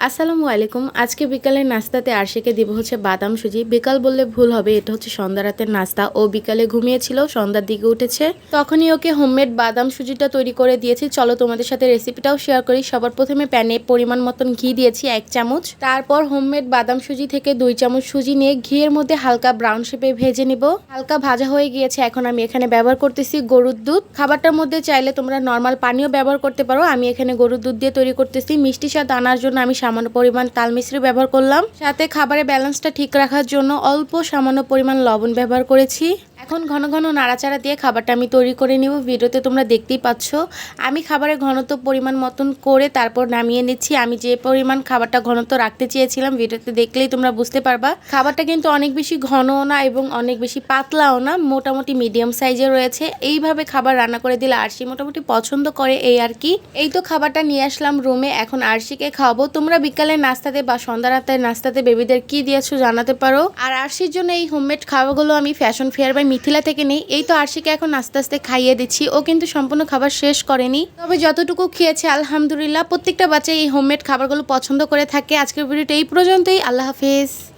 আসসালামু আলাইকুম। আজকে বিকালের নাস্তাতে আরশিকে দিব হচ্ছে বাদাম সুজি। বিকাল বললে ভুল হবে, এটা হচ্ছে সন্ধ্যা রাতের নাস্তা। ও বিকালে ঘুমিয়েছিল, সন্ধ্যার দিকে উঠেছে, তখনই ওকে হোমমেড বাদাম সুজিটা তৈরি করে দিয়েছি। চলো তোমাদের সাথে রেসিপিটাও শেয়ার করি। সবার প্রথমে প্যানে পরিমাণ মতন ঘি দিয়েছি 1 চামচ। তারপর হোমমেড বাদাম সুজি থেকে 2 চামচ সুজি নিয়ে ঘিয়ের মধ্যে হালকা ব্রাউন শেপে ভেজে নিব। হালকা ভাজা হয়ে গিয়েছে। এখন আমি এখানে ব্যবহার করতেছি গরুর দুধ। খাবারটার মধ্যে চাইলে তোমরা নর্মাল পানিও ব্যবহার করতে পারো। আমি এখানে গরুর দুধ দিয়ে তৈরি করতেছি। মিষ্টি স্বাদ আনার জন্য আমি সামান্য পরিমাণ তাল মিশ্রি ব্যবহার করলাম। সাথে খাবারের ব্যালেন্সটা ঠিক রাখার জন্য অল্প সামান্য পরিমাণ লবণ ব্যবহার করেছি। এখন ঘন ঘন নাড়াচাড়া দিয়ে খাবারটা আমি তৈরি করে নিব। ভিডিওতে তোমরা দেখতেই পাচ্ছ আমি খাবারের ঘনত্ব পরিমাণ মতন করে তারপর নামিয়ে নিচ্ছি। আমি যে পরিমাণ খাবারটা ঘনত্ব রাখতে চেয়েছিলাম ভিডিওতে দেখলেই তোমরা বুঝতে পারবা। খাবারটা কিন্তু অনেক বেশি ঘনও না এবং অনেক বেশি পাতলাও না, মোটামুটি মিডিয়াম সাইজে রয়েছে। এইভাবে খাবার রান্না করে দিলে আরশি মোটামুটি পছন্দ করে, এই আর কি। এই তো খাবারটা নিয়ে আসলাম রুমে, এখন আরশিকে খাওয়াবো। তোমরা বিকালের নাস্তাতে বা সন্ধ্যা রাতের নাস্তাতে বেবিদের কি দিয়েছো জানাতে পারো। আর আরশির জন্য এই হোমমেড খাবারগুলো আমি ফ্যাশন ফেয়ার বাই মিথিলা থেকে নেই। এই তো আরশিকে এখন আস্তে আস্তে খাইয়ে দিচ্ছি। ও কিন্তু সম্পূর্ণ খাবার শেষ করেনি, তবে যতটুকু খেয়েছে আলহামদুলিল্লাহ। প্রত্যেকটা বাচ্চা এই হোমমেড খাবারগুলো পছন্দ করে থাকে। আজকের ভিডিওটা এই পর্যন্তই। আল্লাহ হাফেজ।